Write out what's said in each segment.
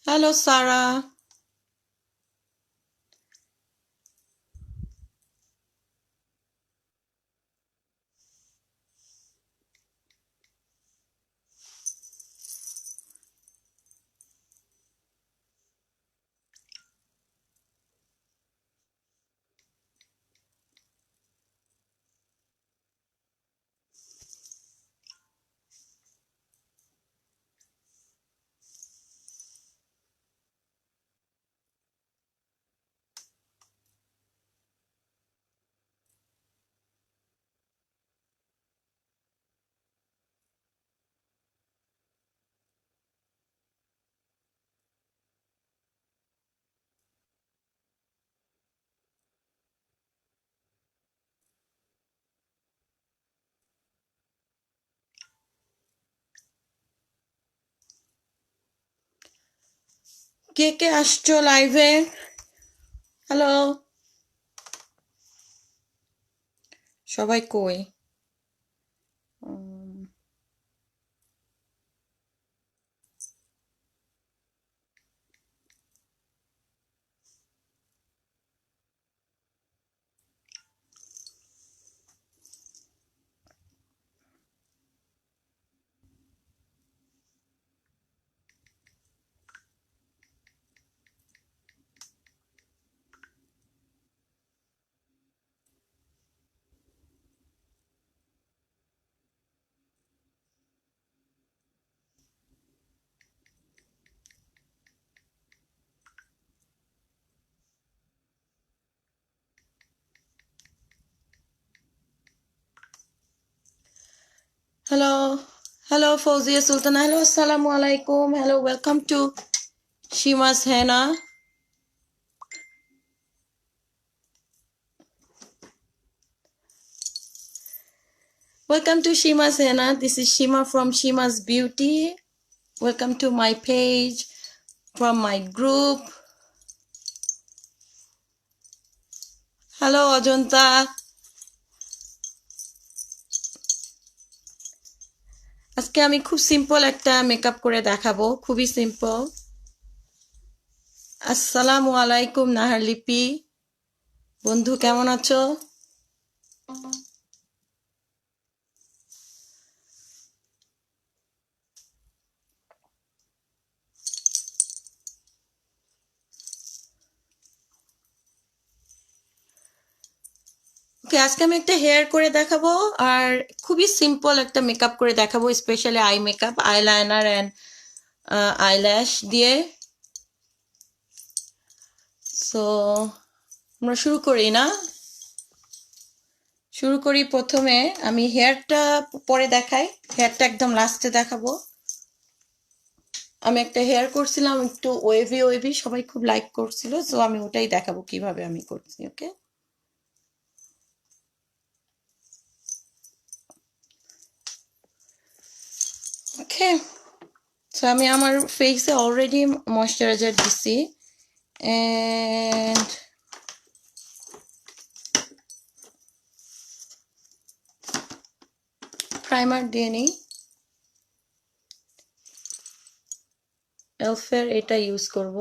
Hello, Sarah. কে আসছো লাইভে? Hello, সবাই কই? Um, hello, hello Fauzia Sultana. Hello, আসসালামু আলাইকুম। Hello, welcome to Shima's Henna. Welcome to Shima's Henna. This is Shima from Shima's Beauty. Welcome to my page from my group. Hello Ajanta. আজকে আমি খুব simple একটা মেকআপ করে দেখাবো, খুবই সিম্পল। আসসালামু আলাইকুম নাহার লিপি, বন্ধু কেমন আছো? ওকে, আজকে আমি একটা হেয়ার করে দেখাবো আর খুবই সিম্পল একটা মেকআপ করে দেখাবো, specially eye makeup, eyeliner and eyelash দিয়ে। সো আমরা শুরু করি না? শুরু করি। প্রথমে আমি হেয়ারটা পরে দেখাই, হেয়ারটা একদম লাস্টে দেখাবো। আমি একটা হেয়ার করছিলাম একটু ওয়েভি ওয়েভি, সবাই খুব লাইক করছিল, সো আমি ওটাই দেখাবো কিভাবে আমি করছি। ওকে ওকে, সো আমি আমার ফেসে অলরেডি ময়শ্চারাইজার দিছি এন্ড প্রাইমার দিয়ে নিই। এলফের এটা ইউজ করব।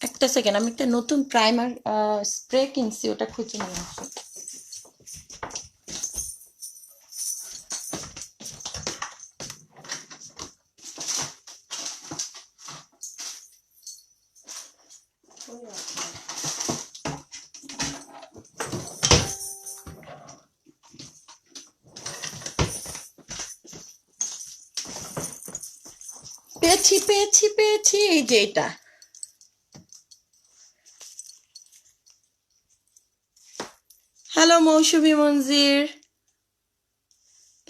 একটা সেকেন্ড, আমি একটা নতুন প্রাইমার স্প্রে কিনছি, ওটা খুঁজে নিয়ে আসি। পেয়েছি পেয়েছি পেয়েছি, এই যে এটা। হ্যালো মৌসুমী মঞ্জির,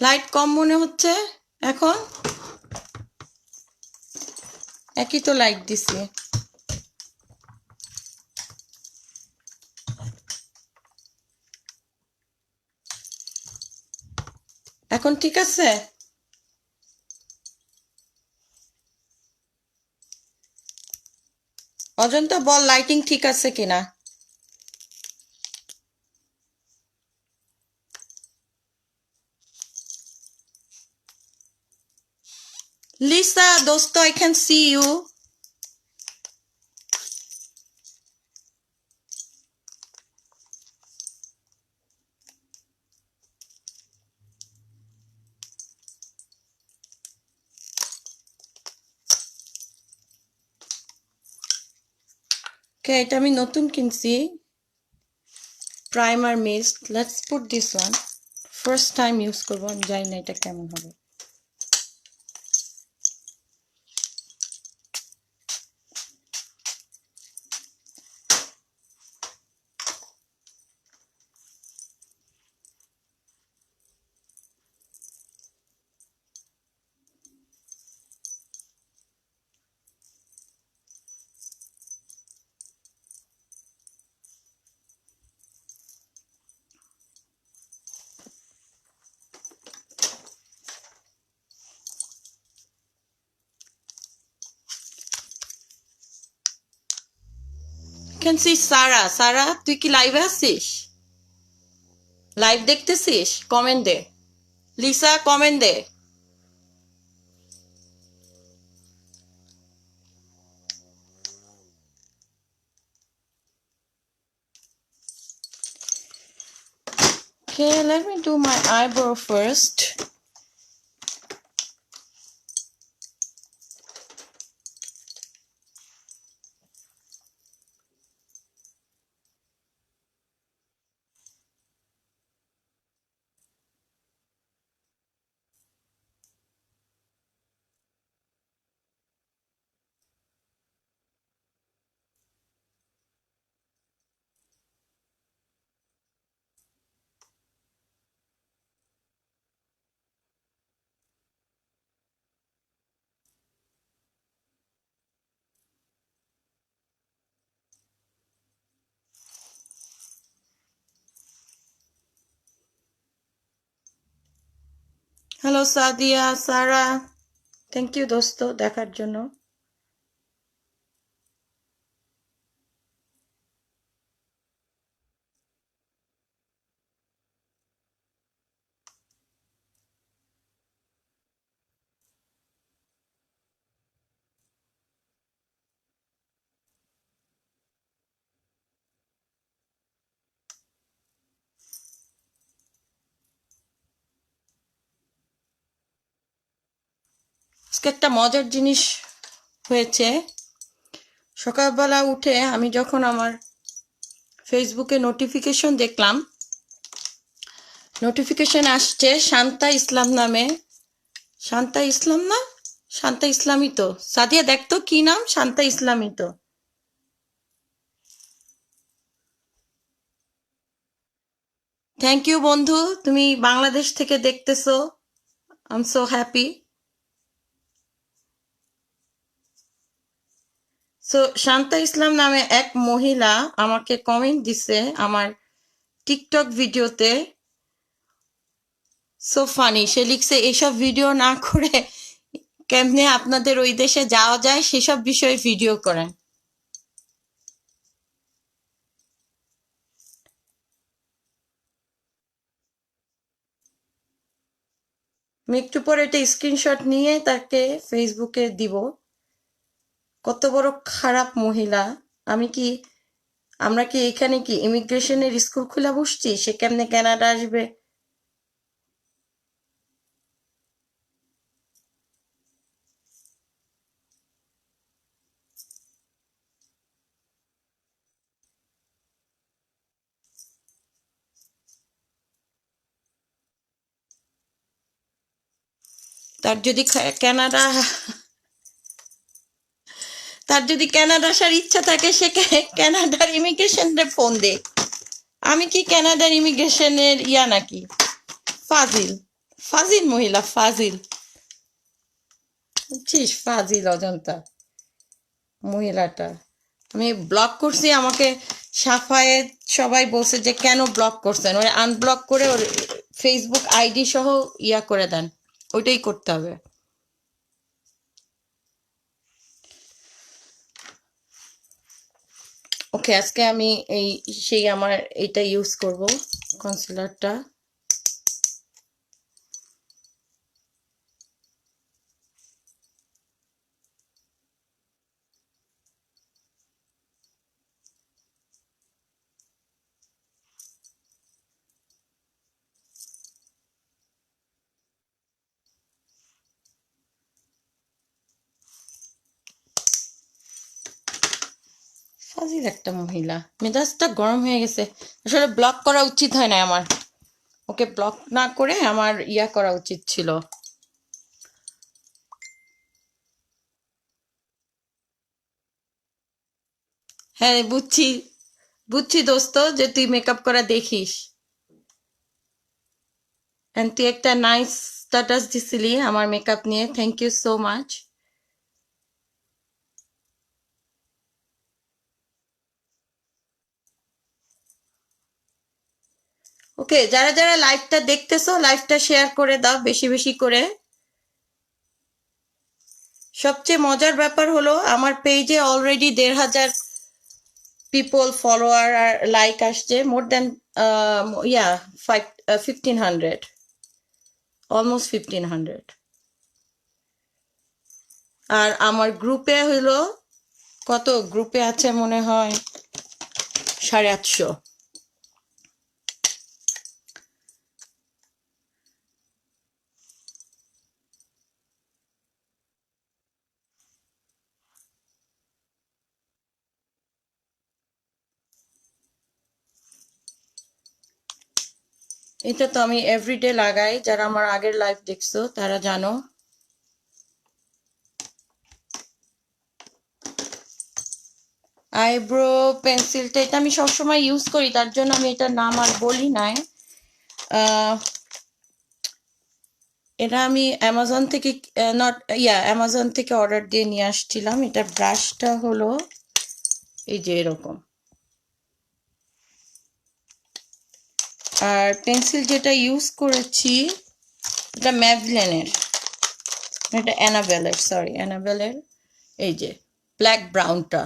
লাইট কম মনে হচ্ছে এখন? একই তো লাইট দিছি। এখন ঠিক আছে? অজন্তা বল লাইটিং ঠিক আছে কিনা। Lisa, dosto, I can see you. Okay, এটা আমি নতুন কিনছি, primer mist. Let's put this one. First time use করবো, আমি জানি না এটা কেমন হবে। Can see সারা। সারা, তুই কি লাইভে আছিস? লাইভ দেখতেছিস? কমেন্ট দে। লিসা, কমেন্ট দে। Okay, let me do my eyebrow first. Hello Sadia, Sara, thank you দোস্ত দেখার জন্য। আজকে একটা মজার জিনিস হয়েছে। সকালবেলা উঠে আমি যখন আমার ফেসবুকে নোটিফিকেশন দেখলাম, নোটিফিকেশন আসছে শান্তা ইসলাম নামে। শান্তা ইসলাম না, শান্তা ইসলামই তো। সাদিয়া দেখতো কি নাম, শান্তা ইসলামই তো। থ্যাংক ইউ বন্ধু, তুমি বাংলাদেশ থেকে দেখতেছো। I am so happy. So Shanta Islam নামে এক মহিলা আমাকে কমেন্ট দিছে আমার টিকটক ভিডিওতে। সো ফানি, সে লিখছে এইসব ভিডিও না করে কেমনে আপনাদের ওই দেশে যাওয়া যায় সেসব বিষয়ে ভিডিও করেন। আমি একটু পরে একটা স্ক্রিনশট নিয়ে তাকে ফেসবুকে দিব। কত বড় খারাপ মহিলা। আমরা কি এখানে কি ইমিগ্রেশনের স্কুল খুলে বসছি? সে কেমনে কানাডা আসবে? তার যদি কানাডা তার যদি কানাডা আসার ইচ্ছা থাকে, সে কানাডার ইমিগ্রেশনে ফোন দে। আমি কি কানাডার ইমিগ্রেশনের ইয়া নাকি? ফাজিল, ফাজিল মহিলা, ফাজিল। বুঝছিস, ফাজিল অজন্তা মহিলাটা। আমি ব্লক করছি, আমাকে সাফায়েত সবাই বলছে যে কেন ব্লক করছেন, ওরা আনব্লক করে ওর ফেসবুক আইডি সহ ইয়া করে দেন, ওইটাই করতে হবে। ওকে, আজকে আমি এই সেই আমার এইটা ইউজ করব, কনসিলারটা। ফাজিল একটা মহিলা, মেজাজটা গরম হয়ে গেছে। আসলে ব্লক করা উচিত হয় না আমার, ওকে ব্লক না করে আমার ইয়া করা উচিত ছিল। হ্যাঁ, বুঝছি, বুঝছি দোস্ত যে তুই মেকআপ করা দেখিস, এন্ড তুই একটা নাইস স্ট্যাটাস দিছিলি আমার মেকআপ নিয়ে, থ্যাংক ইউ সো মাচ। ওকে, যারা যারা লাইভটা দেখতেছো লাইভটা শেয়ার করে দাও বেশি বেশি করে। সবচেয়ে মজার ব্যাপার হলো আমার পেজে অলরেডি 1,500 পিপল ফলোয়ার আর লাইক আসছে, মোর দেন ইয়া 1,500, অলমোস্ট 1,500। আর আমার গ্রুপে হইলো কত, গ্রুপে আছে মনে হয় 850। এটা তো আমি এভরিডে লাগাই, যারা আমার আগের লাইভ দেখছো তারা জানো। আইব্রো পেন্সিলটা এটা আমি সবসময় ইউজ করি, তার জন্য আমি এটার নাম আর বলি নাই। আহ, এটা আমি অ্যামাজন থেকে, নট ইয়া, অ্যামাজন থেকে অর্ডার দিয়ে নিয়ে আসছিলাম। এটা ব্রাশটা হলো এই যে এরকম, আর পেন্সিল যেটা ইউজ করেছি এটা ম্যাভলিনের, এটা অ্যানাবেলের, সরি অ্যানাবেলের, এই যে ব্ল্যাক ব্রাউনটা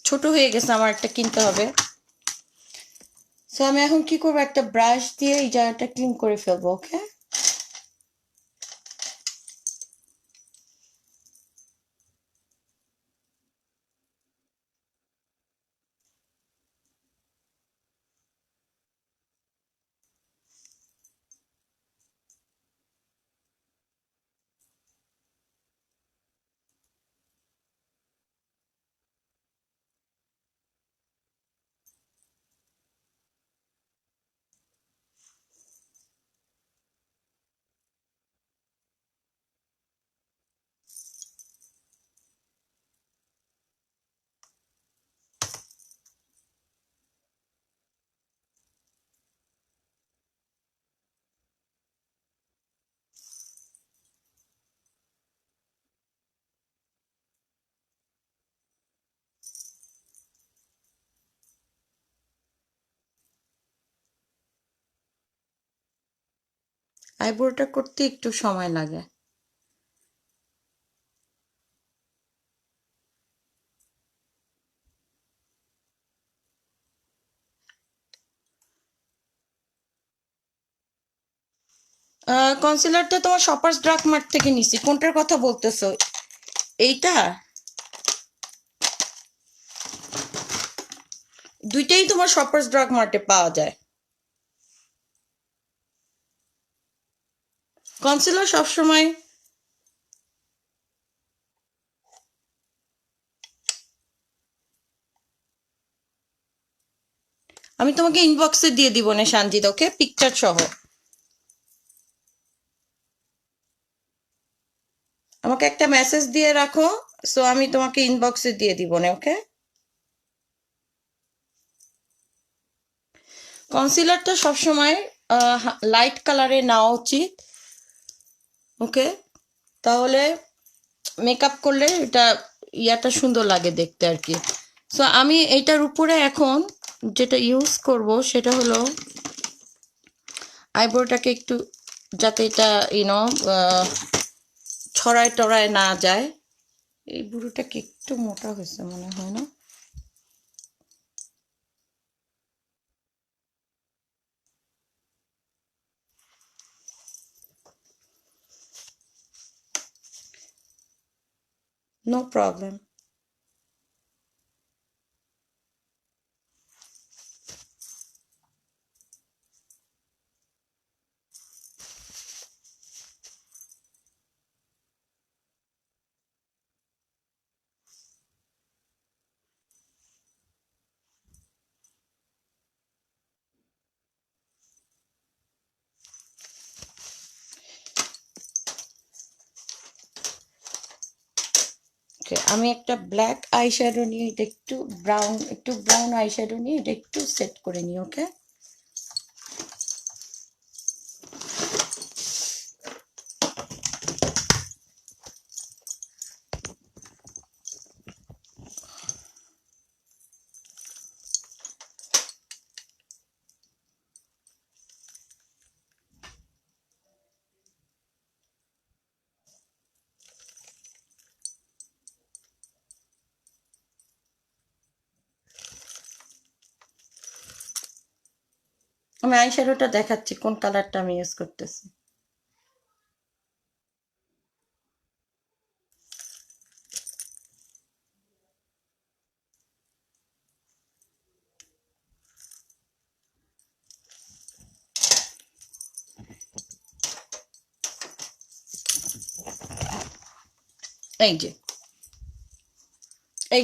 ছোট হয়ে গেছে, আমার একটা কিনতে হবে। সো আমি এখন কি করবো, একটা ব্রাশ দিয়ে এই জায়গাটা ক্লিন করে ফেলবো। ওকে, আইব্রোটা করতে একটু সময় লাগে। কনসিলারটা তোমার শপার্স ড্রাগ মার্ট থেকে নিছি। কোনটার কথা বলতেছো? এইটা? দুইটাই তোমার শপার্স ড্রাগ মার্টে পাওয়া যায়। কনসিলার সবসময়, আমি তোমাকে ইনবক্সে দিয়ে দিব না সঞ্জিত, ওকে, পিকচার সহ। আমাকে একটা মেসেজ দিয়ে রাখো, সো আমি তোমাকে ইনবক্সে দিয়ে দিব না। ওকে, কনসিলারটা সবসময় লাইট কালারে নেওয়া উচিত, ওকে? তাহলে মেকআপ করলে এটা ইয়াটা সুন্দর লাগে দেখতে আর কি। সো আমি এটার উপরে এখন যেটা ইউজ করব সেটা হলো আইব্রোটাকে একটু, যাতে এটা ছড়ায় টড়ায় না যায়। এই বুড়োটাকে একটু মোটা হয়েছে মনে হয় না? No problem. আমি একটা ব্ল্যাক আই শ্যাডো নিয়ে এটা একটু ব্রাউন আই শ্যাডো নিয়ে এটা একটু সেট করে নিই, ওকে? আমি আই শ্যাডোটা দেখাচ্ছি কোন কালারটা আমি ইউজ করতেছি। এই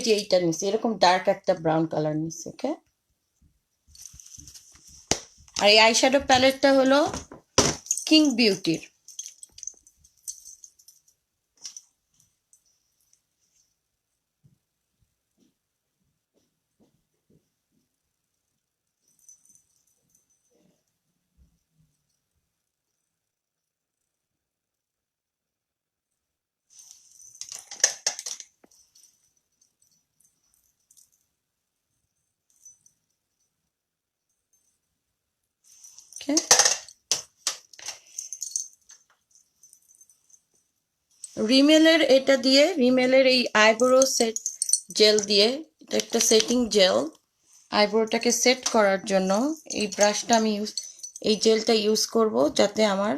যে এইটা নিচ্ছি, এরকম ডার্ক একটা ব্রাউন কালার নিচ্ছি, ওকে? আর এই আইশ্যাডো প্যালেটটা হলো কিং বিউটির। ওকে, রিমেলের এই আইব্রো সেট জেল দিয়ে, এটা একটা সেটিং জেল, আইব্রোটাকে সেট করার জন্য এই ব্রাশটা এই জেলটা ইউজ করব যাতে আমার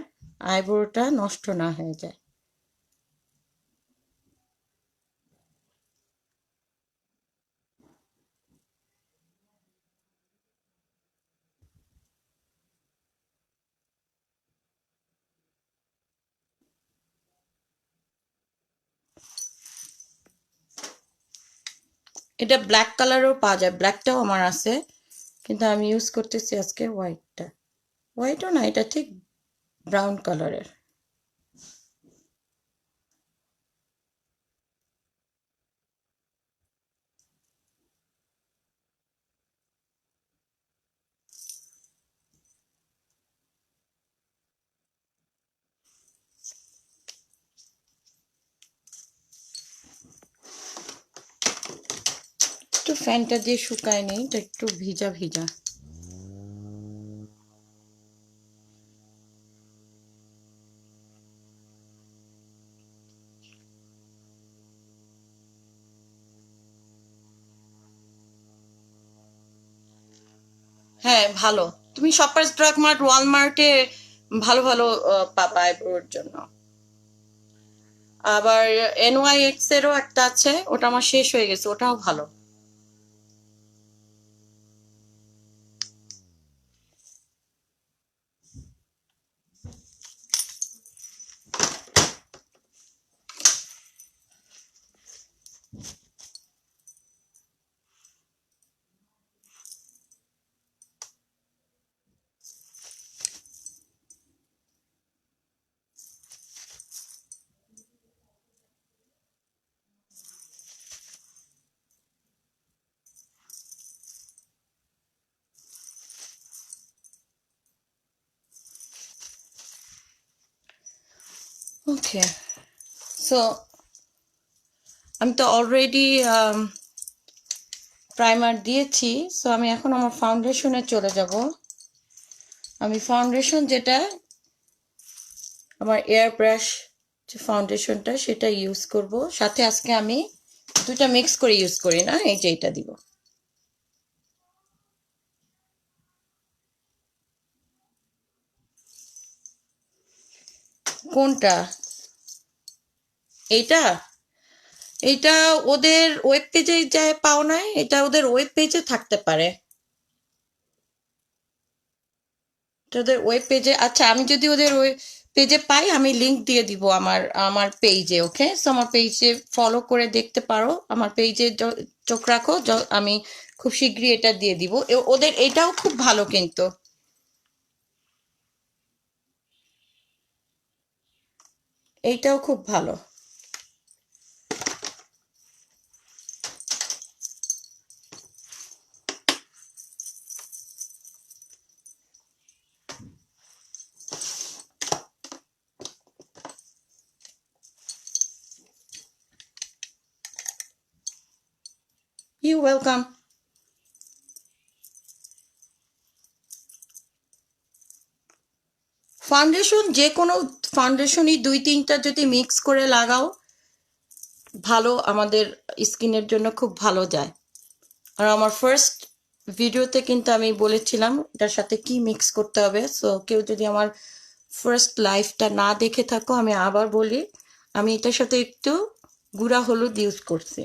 আইব্রোটা নষ্ট না হয়ে যায়। এটা ব্ল্যাক কালারও পাওয়া যায়, ব্ল্যাকটাও আমার আছে, কিন্তু আমি ইউজ করতেছি আজকে হোয়াইটটা। হোয়াইটও না, এটা ঠিক ব্রাউন কালারের। একটু ফ্যানটা দিয়ে শুকায় নেই, এটা একটু ভিজা ভিজা। হ্যাঁ ভালো, তুমি শপার্স ড্রাগ মার্ট, ওয়ালমার্টে ভালো ভালো পাবা আইব্রোর জন্য। আবার NYX এরও একটা আছে, ওটা আমার শেষ হয়ে গেছে, ওটাও ভালো। ওকে, সো আমি তো অলরেডি প্রাইমার দিয়েছি, সো আমি এখন আমার ফাউন্ডেশনে চলে যাব। আমি ফাউন্ডেশন যেটা আমার এয়ার ব্রাশ যে ফাউন্ডেশনটা সেটা ইউজ করব, সাথে আজকে আমি দুটা মিক্স করে ইউজ করি না, এই যে এটা দিব। কোনটা? এইটা? এটা ওদের ওয়েব পেজে যায় পাও নাই, এটা ওদের ওয়েব পেজে থাকতে পারে। ওদের ওয়েব পেজে, আচ্ছা আমি যদি ওদের ওয়েব পেজে পাই আমি লিংক দিয়ে দিব আমার আমার পেজে। ওকে, সো আমার পেজে ফলো করে দেখতে পারো, আমার পেজে চোখ রাখো, আমি খুব শীঘ্রই এটা দিয়ে দিব। ওদের এটাও খুব ভালো কিন্তু, এইটাও খুব ভালো। You welcome. ফাউন্ডেশন যে কোনো ফাউন্ডেশনই দুই তিনটা যদি মিক্স করে লাগাও ভালো, আমাদের স্কিনের জন্য খুব ভালো যায়। আর আমার ফার্স্ট ভিডিওতে কিন্তু আমি বলেছিলাম এটার সাথে কি মিক্স করতে হবে। সো কেউ যদি আমার ফার্স্ট লাইফটা না দেখে থাকো, আমি আবার বলি, আমি এটার সাথে একটু গুঁড়া হলুদ ইউজ করছি।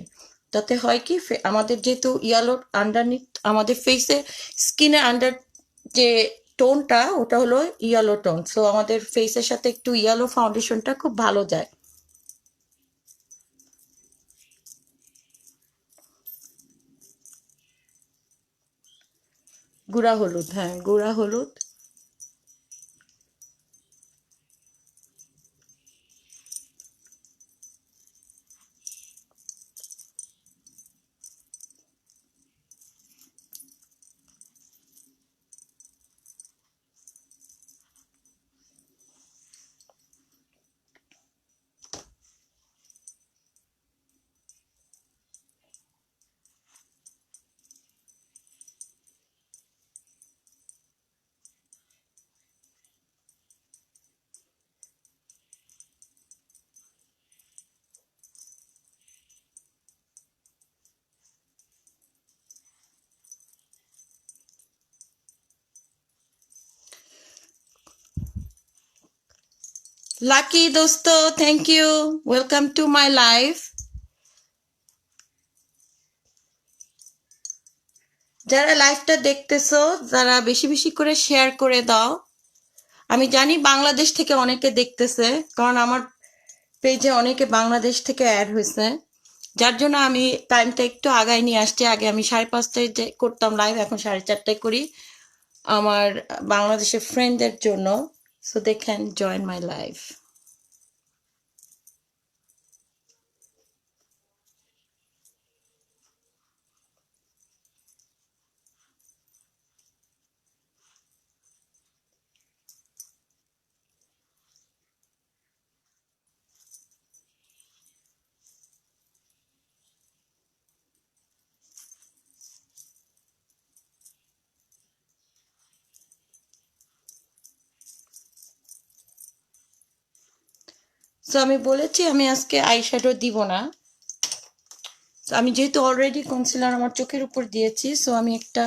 তাতে হয় কি, আমাদের যেহেতু ইয়ালো আন্ডারনিথ আমাদের ফেসে স্কিনের আন্ডার যে টোনটা ওটা হলো ইয়েলো টোন, সো আমাদের ফেসের সাথে একটু ইয়েলো ফাউন্ডেশনটা খুব ভালো যায়। গুঁড়া হলুদ, হ্যাঁ গুঁড়া হলুদ। লাকি দোস্ত, thank you, welcome to my life. যারা লাইভটা দেখতেছো, যারা বেশি বেশি করে শেয়ার করে দাও। আমি জানি বাংলাদেশ থেকে অনেকে দেখতেছে, কারণ আমার পেজে অনেকে বাংলাদেশ থেকে অ্যাড হয়েছে, যার জন্য আমি টাইমটা একটু আগায় নিয়ে আসছি। আগে আমি 5:30টায় যে করতাম লাইভ, এখন 4:30টায় করি আমার বাংলাদেশের ফ্রেন্ডদের জন্য, so they can join my live. So আমি বলেছি আমি আজকে আইশ্যাডো দিব না। আমি যেহেতু অলরেডি কনসিলার আমার চোখের উপর দিয়েছি, সো আমি একটা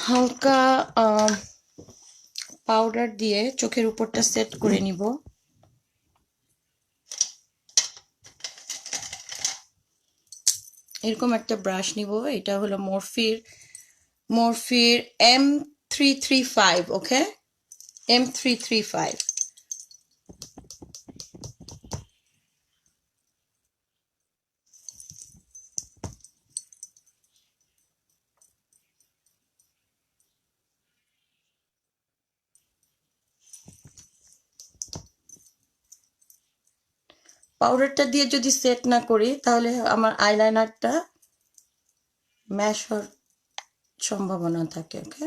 হালকা পাউডার দিয়ে চোখের উপরটা সেট করে নিব। এরকম একটা ব্রাশ নিব, এটা হলো মরফির M335। ওকে, M335। পাউডারটা দিয়ে যদি সেট না করি তাহলে আমার আইলাইনারটা ম্যাশ হওয়ার সম্ভাবনা থাকে। ওকে,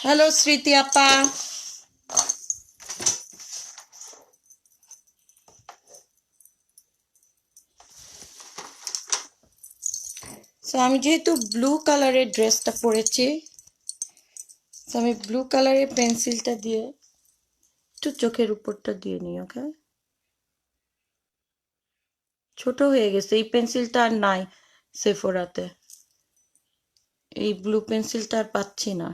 হ্যালো স্মৃতি আপা। সো আমি যেহেতু ব্লু কালারের ড্রেসটা পরেছি, তো আমি ব্লু কালারের পেন্সিলটা দিয়ে একটু চোখের উপরটা দিয়ে নিই। ওকে, ছোট হয়ে গেছে, এই পেন্সিলটা আর নাই সেফোরাতে, এই ব্লু পেন্সিলটা আর পাচ্ছি না।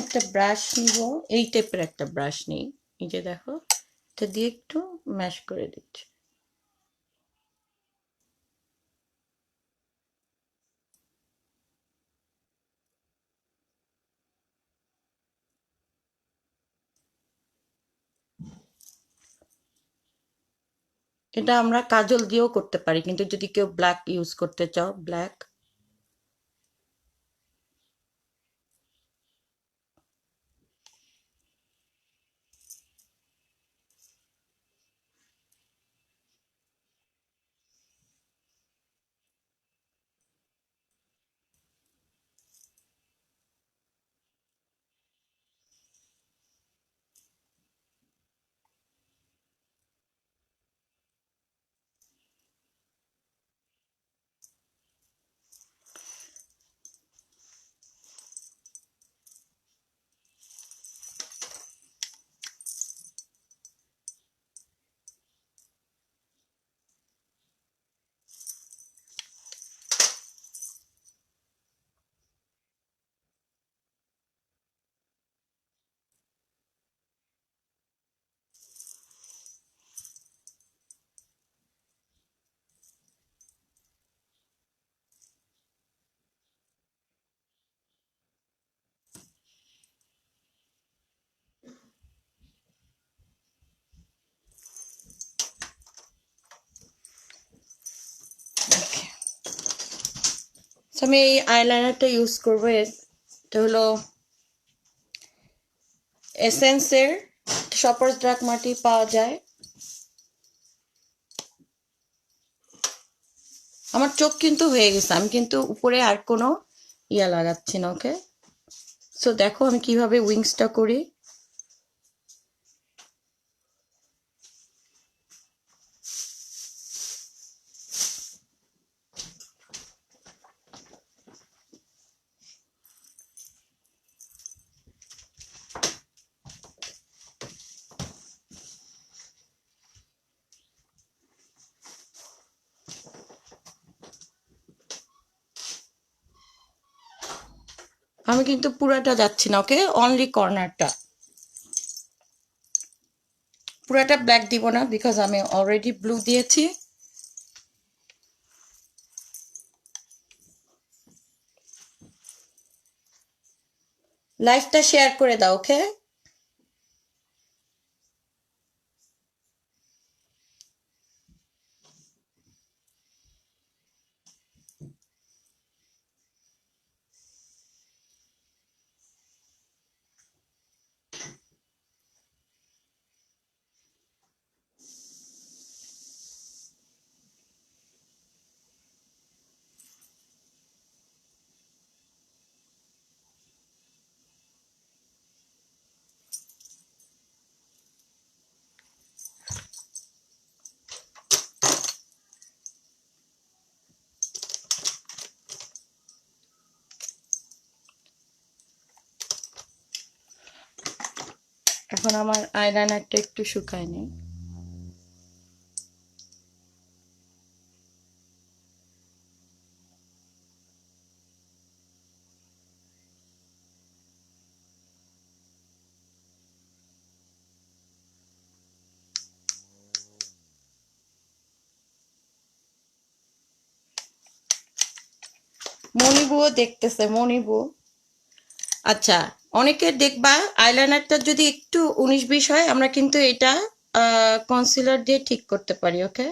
একটা ব্রাশ নিব, এই টাইপের একটা ব্রাশ নিই, এই যে দেখো, এটা দিয়ে একটু ম্যাশ করে দিচ্ছি। এটা আমরা কাজল দিয়েও করতে পারি, কিন্তু যদি কেউ ব্ল্যাক ইউজ করতে চাও, ব্ল্যাক। আমি এই আইলাইনারটা ইউজ করবো, এটা হলো এসেন্সের, শপার্স ড্রাগ মার্টে পাওয়া যায়। আমার চোখ কিন্তু হয়ে গেছে, আমি কিন্তু উপরে আর কোনো ইয়া লাগাচ্ছি না। ওকে, সো দেখো আমি কিভাবে উইংসটা করি। আমি কিন্তু পুরাটা যাচ্ছি না, ওকে, অনলি কর্নারটা, পুরাটা ব্ল্যাক দিব না, বিকজ আমি অলরেডি ব্লু দিয়েছি। লাইভটা শেয়ার করে দাও। ওকে, এখন আমার আইলাইনারটা একটু শুকায় নি। মণিবুও দেখতেছে, মণিবু। আচ্ছা, অনেকের দেখবা আইলাইনারটা যদি একটু 19-20 হয়, আমরা কিন্তু এটা কনসিলার দিয়ে ঠিক করতে পারি। ওকে,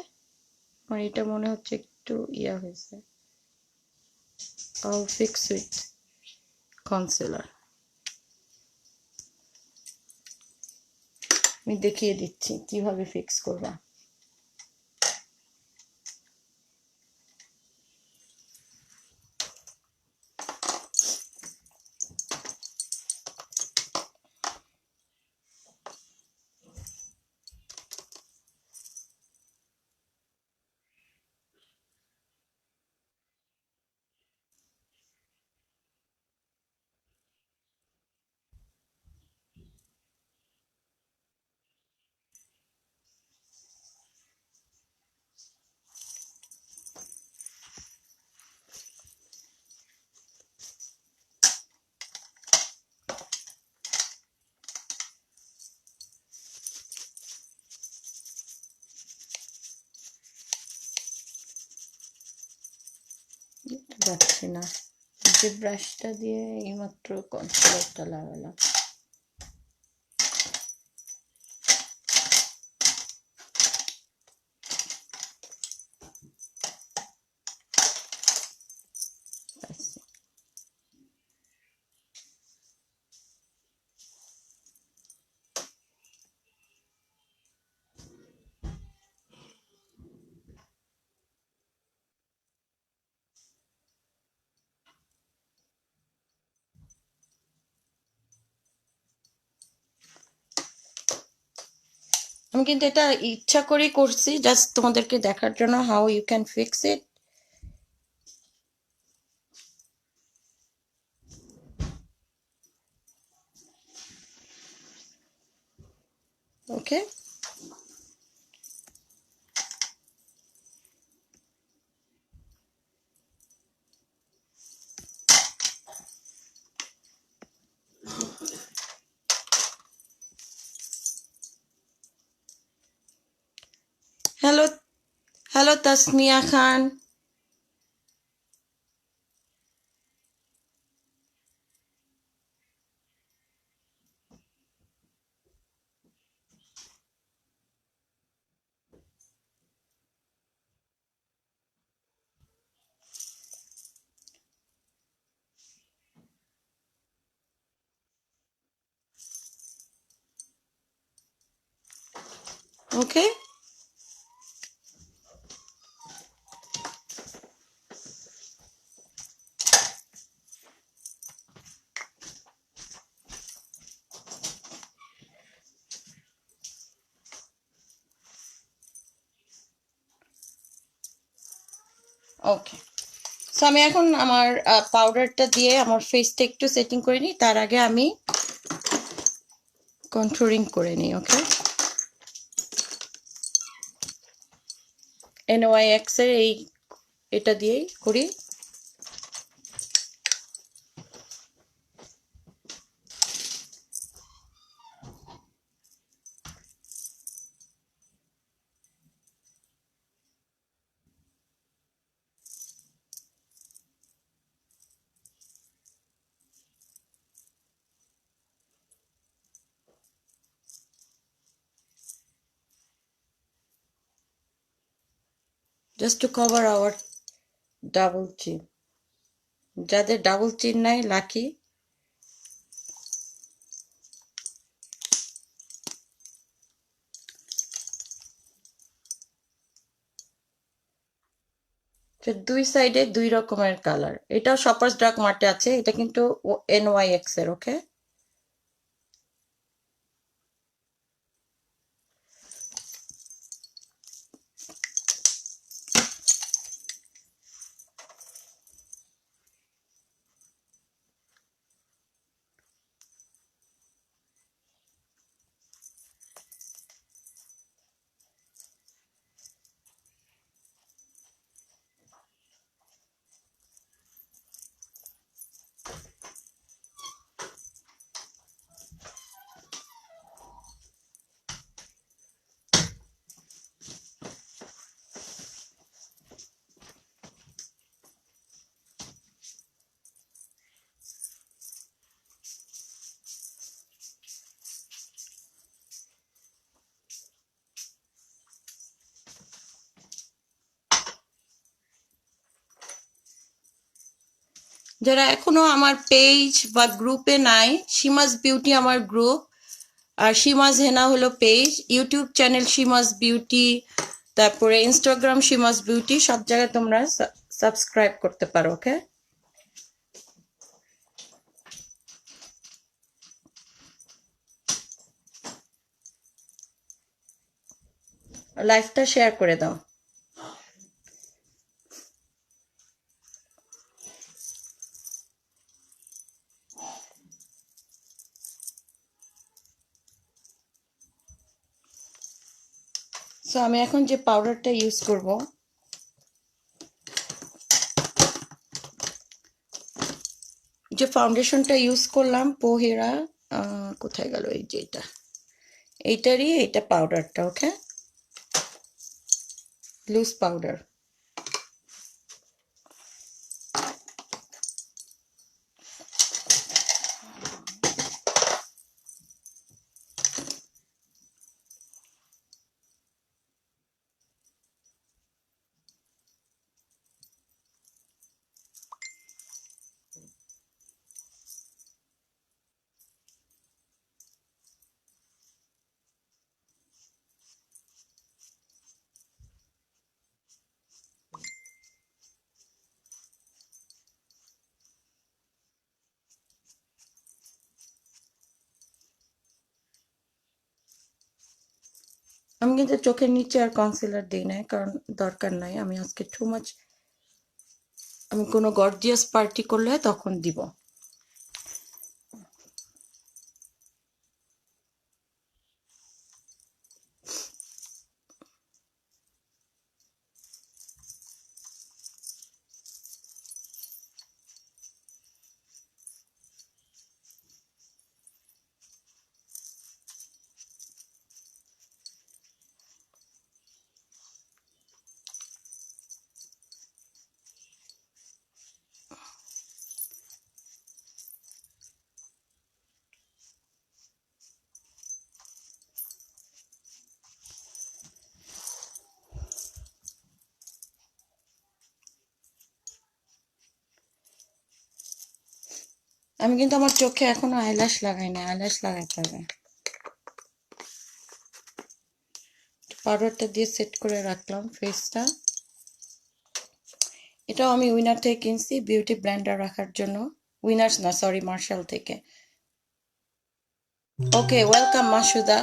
আমার এটা মনে হচ্ছে একটু ইয়া হয়েছে। I'll fix with concealer. আমি দেখিয়ে দিচ্ছি কিভাবে ফিক্স করবা। যাচ্ছে না, যে ব্রাশটা দিয়ে এইমাত্র কনসিলারটা লাগালাম। আমি কিন্তু এটা ইচ্ছা করেই করছি, জাস্ট তোমাদেরকে দেখার জন্য how you can fix it. Okay, hello hello Tasmia Khan. Okay, okay. So আমি এখন আমার পাউডারটা দিয়ে আমার ফেসটা একটু সেটিং করে নিই, তার আগে আমি কন্ট্রোলিং করে নিই। ওকে, NYX এর এটা দিয়েই করি। Just to cover our double chin. যাদের ডাবল চিন নাই লাকি। দুই সাইডে দুই রকমের কালার। এটাও শপার্স ড্রাগ মার্টে আছে, এটা কিন্তু NYX এর। ওকে, যারা এখনো আমার পেজ বা গ্রুপে নাই, সীমাস বিউটি আমার গ্রুপ, আর সীমাস হেনা হলো পেজ। ইউটিউব চ্যানেল সীমাস বিউটি, তারপরে ইনস্টাগ্রাম সীমাস বিউটি, সব জায়গায় তোমরা সাবস্ক্রাইব করতে পারো। ওকে, লাইভটা শেয়ার করে দাও। সো আমি এখন যে পাউডারটা ইউজ করব, যে ফাউন্ডেশনটা ইউজ করলাম পোহেরা, কোথায় গেল এই যে এইটারই এটা পাউডারটা। ওকে, লুজ পাউডার। আমি কিন্তু চোখের নিচে আর কনসিলার দিই না, কারণ দরকার নাই। আমি আজকে টু মাচ, আমি কোনো গর্জিয়াস পার্টি করলে তখন দিব। আমি কিন্তু আমার চোখে এখনো আইল্যাশ লাগাই না, আইল্যাশ লাগাইতে হবে। পাউডারটা দিয়ে সেট করে রাখলাম ফেসটা। এটাও আমি উইনার থেকে কিনছি, বিউটি ব্লেন্ডার রাখার জন্য। উইনার্স না, সরি, মার্শাল থেকে। ওকে, ওয়েলকাম মাসুদা।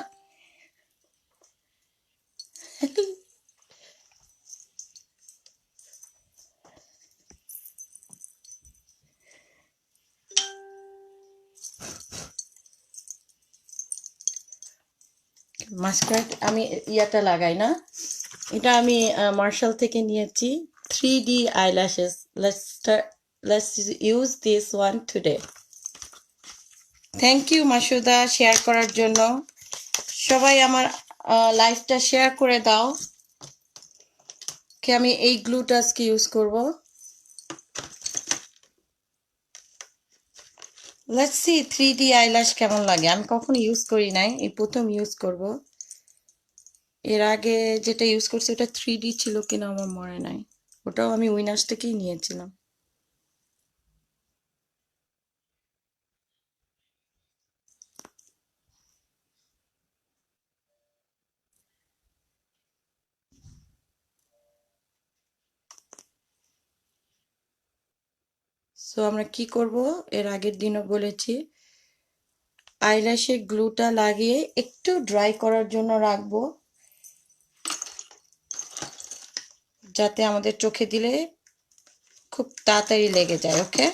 মাস্কার্ড আমি ইয়াটা লাগাই না, এটা আমি মার্শাল থেকে নিয়েছি। 3D eyelashes. Let's use this one today. Thank you Masuda share করার জন্য। সবাই আমার লাইভটা শেয়ার করে দাও। আমি এই গ্লুটা আজকে ইউজ করব। লেটস সি 3D আইল্যাশ কেমন লাগে। আমি কখনো ইউজ করি নাই, এই প্রথম ইউজ করব। এর আগে যেটা ইউজ করছি ওটা 3D ছিল কিনা আমার মনে নাই, ওটাও আমি উইনার্স থেকেই নিয়েছিলাম। সো আমরা কি করব, এর আগের দিনও বলেছি, আইল্যাশে গ্লুটা লাগিয়ে একটু ড্রাই করার জন্য রাখবো, যাতে আমাদের চোখে দিলে খুব তাড়াতাড়ি লেগে যায়। ওকে,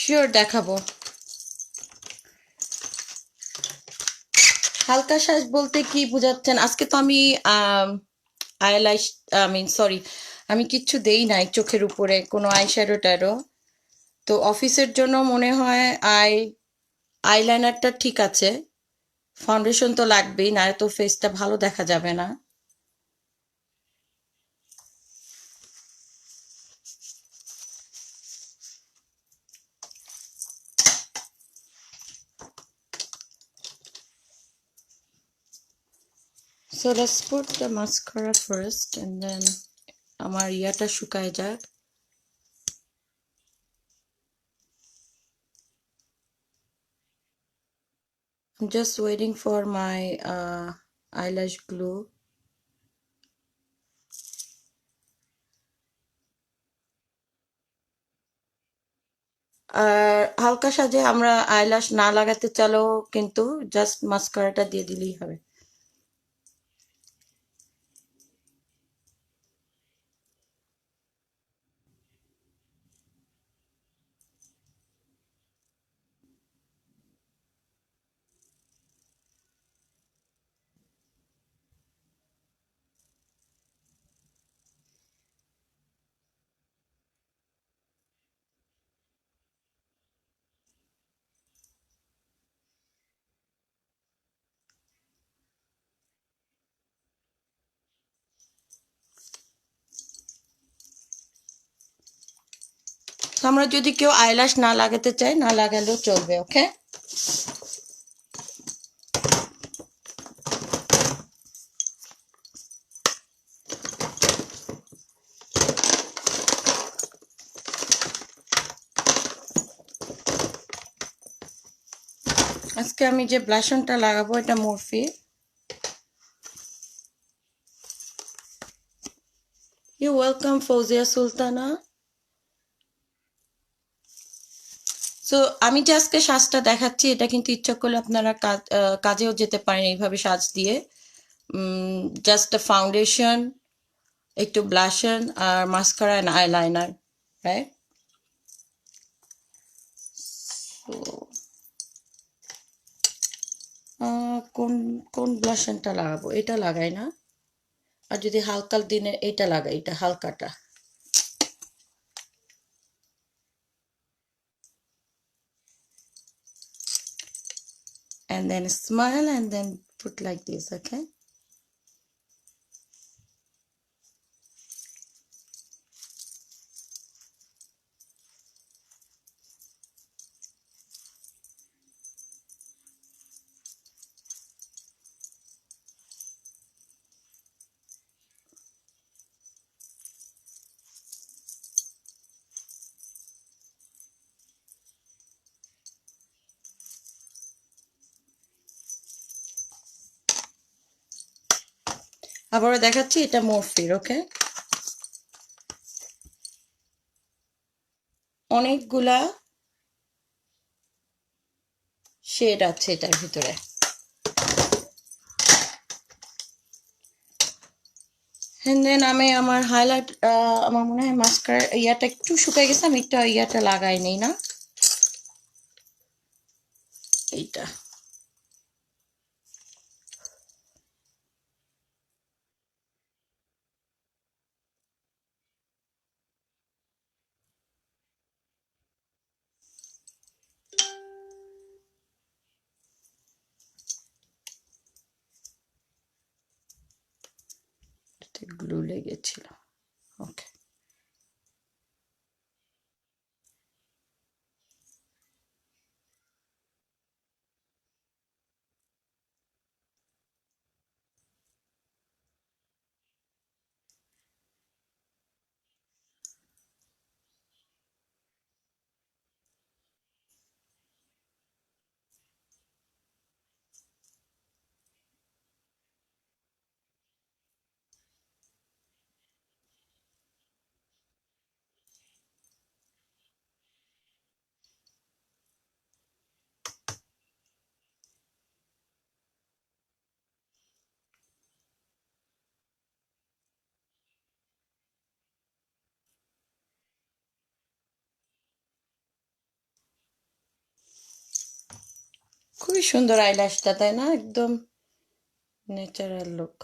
শিওর দেখাবো। হালকা সাজ বলতে কি বোঝাচ্ছেন? আজকে তো আমি আইল্যাশ, সরি, আমি কিচ্ছু দেই নাই চোখের উপরে, কোনো আইশ্যাডো ট্যাডো। তো অফিসের জন্য মনে হয় আইলাইনারটা ঠিক আছে, ফাউন্ডেশন তো লাগবেই, না তো ফেসটা ভালো দেখা যাবে না। So let's put the mascara first and then আমার ইয়াটা শুকায় যাক। I'm just waiting for my eyelash glue. আর হালকা সাজে আমরা আইল্যাশ না লাগাতে চাইলেও কিন্তু জাস্ট মাস্কারাটা দিয়ে দিলেই হবে। আমরা যদি কেউ আইল্যাশ না লাগাতে চাই, না লাগালেও চলবে, ওকে? আজকে আমি যে ব্লাশনটা লাগাবো এটা Morphe. You welcome Fauzia Sultana. So আমি যে আজকে সাজটা দেখাচ্ছি এটা কিন্তু ইচ্ছা করলে আপনারা কাজেও যেতে পারেন এইভাবে সাজ দিয়ে। জাস্ট ফাউন্ডেশন, একটু ব্লাশন আর মাস্কারা অ্যান্ড আইলাইনার, রাইট? কোন কোন ব্লাশনটা লাগাবো? এটা লাগাই না, আর যদি হালকা দিনে এটা লাগাই, এটা হালকাটা। And then smile and then put like this, okay? আবারও দেখাচ্ছি, এটা মরফির, ওকে? অনেকগুলা শেড আছে এটার ভিতরে। And then আমি আমার হাইলাইট, আমার মনে হয় মাস্কারা ইয়াটা একটু শুকিয়ে গেছে, আমি একটু ইয়াটা লাগাই নেই না, এইটা। গ্লু লেগেছিল, ওকে। খুবই সুন্দর আইল্যাশটা, তাই না? একদম ন্যাচারাল লুক।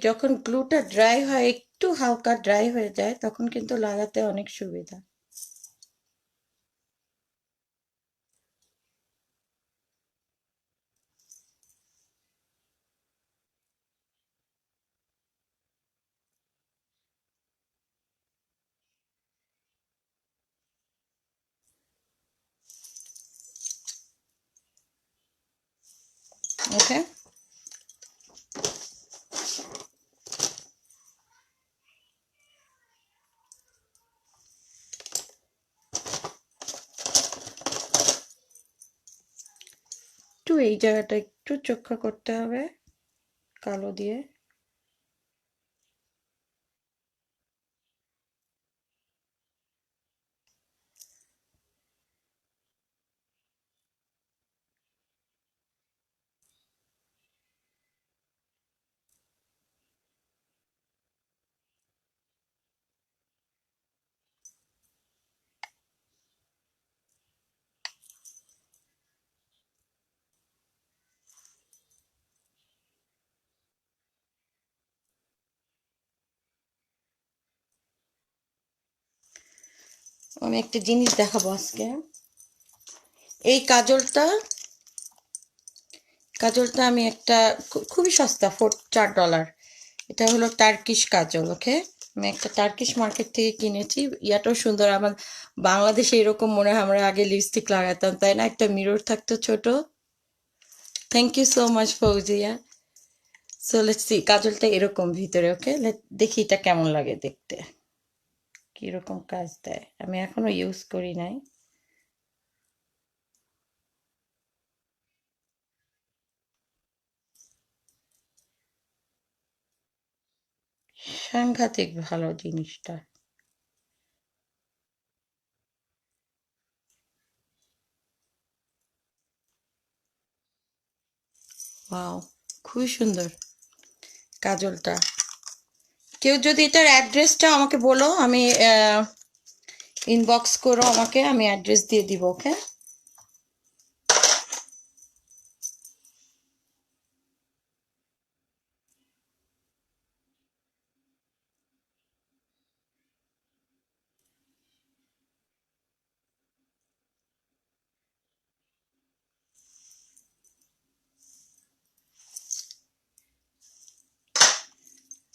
যখন গ্লুটা ড্রাই হয়, একটু হালকা ড্রাই হয়ে যায়, তখন কিন্তু লাগাতে অনেক সুবিধা। ওকে, একটু এই জায়গাটা একটু চোখা করতে হবে কালো দিয়ে। আমি একটা জিনিস দেখাবো আজকে। এই কাজলটা আমি একটা খুবই সস্তা, $4 এটা হলো টার্কিশ কাজল। ওকে, আমি একটা টার্কিশ মার্কেট থেকে কিনেছি। ইয়াটাও সুন্দর। আমার বাংলাদেশে এরকম মনে হয় আমরা আগে লিপস্টিক লাগাতাম, তাই না? একটা মিরর থাকতো ছোট। Thank you so much Fauzia. So let's see, কাজলটা এরকম ভিতরে। ওকে, দেখি এটা কেমন লাগে দেখতে, কিরকম কাজ দেয়। আমি এখনো ইউজ করি নাই। সাংঘাতিক ভালো জিনিসটা। ওয়াও, খুবই সুন্দর কাজলটা। কেউ যদি এটার অ্যাড্রেসটা আমাকে বলো, আমি ইনবক্স করো আমাকে, আমি অ্যাড্রেস দিয়ে দিব। ওকে,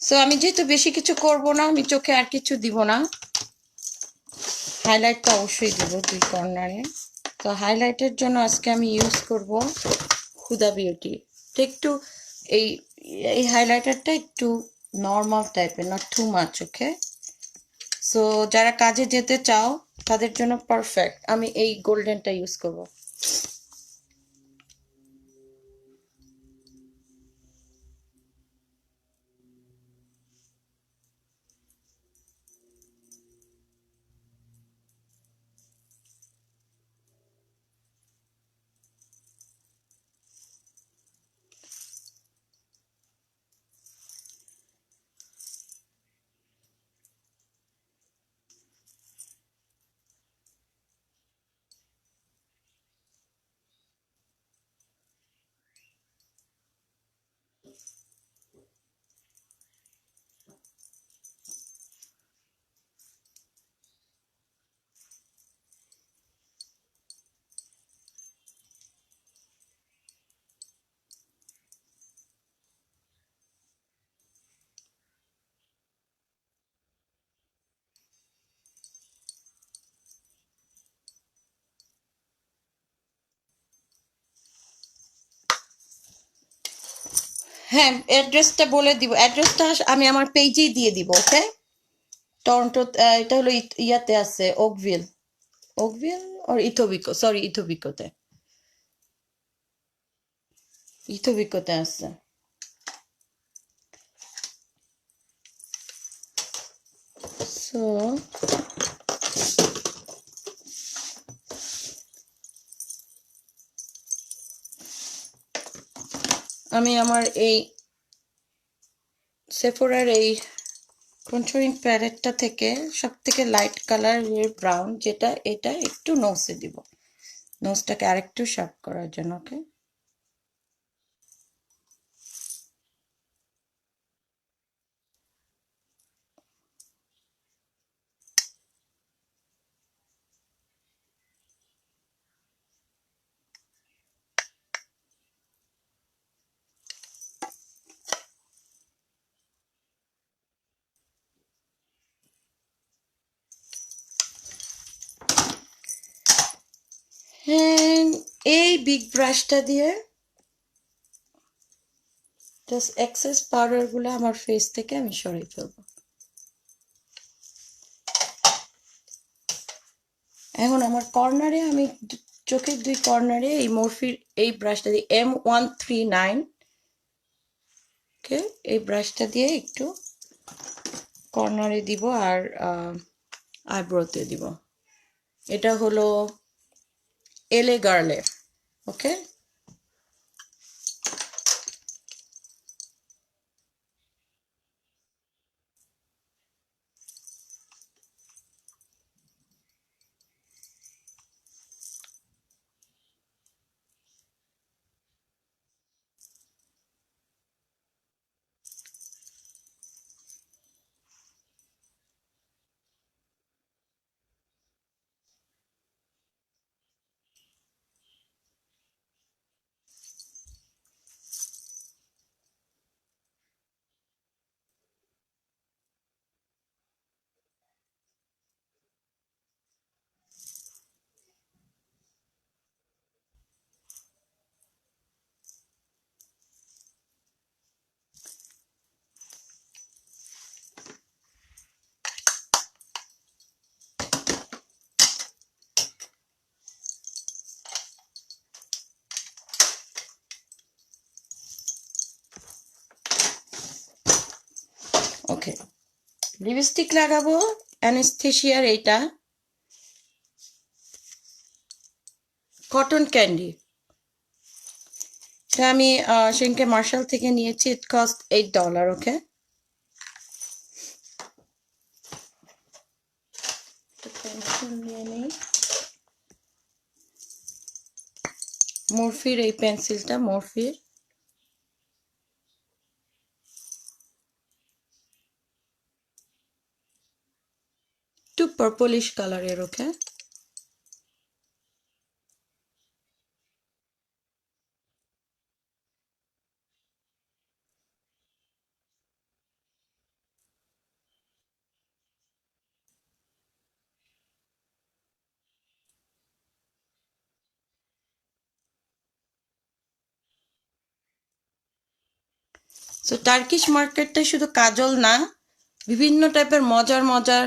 সো আমি যেহেতু বেশি কিছু করব না, আমি চোখে আর কিছু দিব না। হাইলাইটটা অবশ্যই দিব 2 কর্নারে। তো হাইলাইটের জন্য আজকে আমি ইউজ করব হুদা বিউটি। তো একটু এই এই হাইলাইটারটা একটু নর্মাল টাইপের, not too much. Okay, so যারা কাজে যেতে চাও তাদের জন্য পারফেক্ট। আমি এই গোল্ডেনটা ইউজ করব। হ্যাঁ, অ্যাড্রেসটা বলে দিব। অ্যাড্রেসটা আমি আমার পেজেই দিয়ে দিব। ওকে, টরন্টো, এটা হলো ইয়াতে আছে, ওকভিল। ওকভিল আর ইথোবিকো, সরি ইথোবিকোতে, ইথোবিকোতে আছে। সো আমি আমার এই সেফোরার এই কন্ট্রোলিং প্যালেটটা থেকে সব থেকে লাইট কালার ব্রাউন যেটা, এটা একটু নোসে দিব, নোজটাকে আরেকটু শার্প করার জন্য। ওকে, হ্যাঁ, এই বিগ ব্রাশটা দিয়ে জাস্ট এক্সেস পাউডারগুলো আমার ফেস থেকে আমি সরিয়ে ফেলবো। এখন আমার কর্নারে আমি চোখের দুই কর্নারে এই মরফির এই ব্রাশটা দিয়ে M139 কে এই ব্রাশটা দিয়ে একটু কর্নারে দিব আর আইব্রোতে দিব। এটা হলো এলে গার্লের, ওকে। ওকে, লিপস্টিক লাগাবো অ্যানেস্থেশিয়ার এইটা কটন ক্যান্ডি। এটা আমি সেনকে মার্শাল থেকে নিয়েছি, ইট কস্ট $8, ওকে। পেন্সিল নিয়ে নিই, মরফির এই পেন্সিলটা, মরফির একটু পার্পলিশ কালারের, ওকে। সো টার্কিশ মার্কেটটাই শুধু কাজল না, বিভিন্ন টাইপের মজার মজার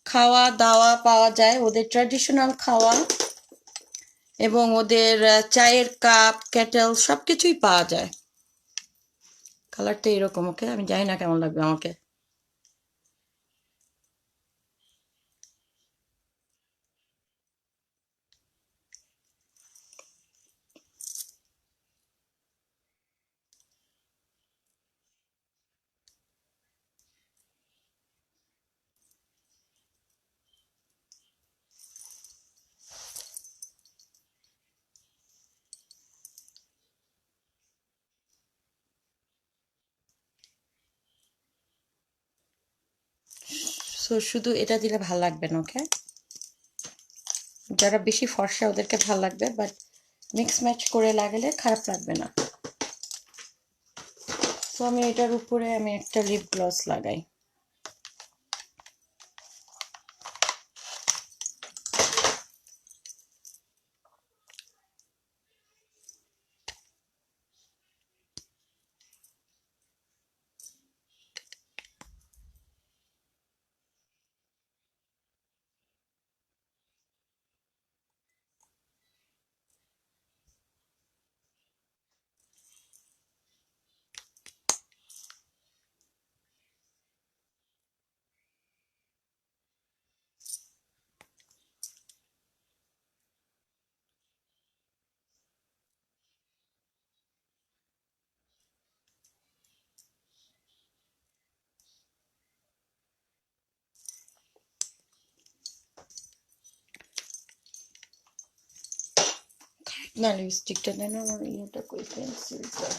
খাওয়া দাওয়া পাওয়া যায়, ওদের ট্র্যাডিশনাল খাওয়া এবং ওদের চায়ের কাপ, কেটেল সব কিছুই পাওয়া যায়। কালারটা এরকম, ওকে। আমি জানি না কেমন লাগবে আমাকে। সো শুধু এটা দিলে ভাল লাগবে না, ওকে। যারা বেশি ফর্সা ওদেরকে ভাল লাগবে, বাট মিক্স ম্যাচ করে লাগালে খারাপ লাগবে না। তো আমি এটার উপরে আমি একটা লিপ গ্লস লাগাই। না, লিপস্টিকটা দেন, আমার ইয়েটা কই, পেন্সিলটা।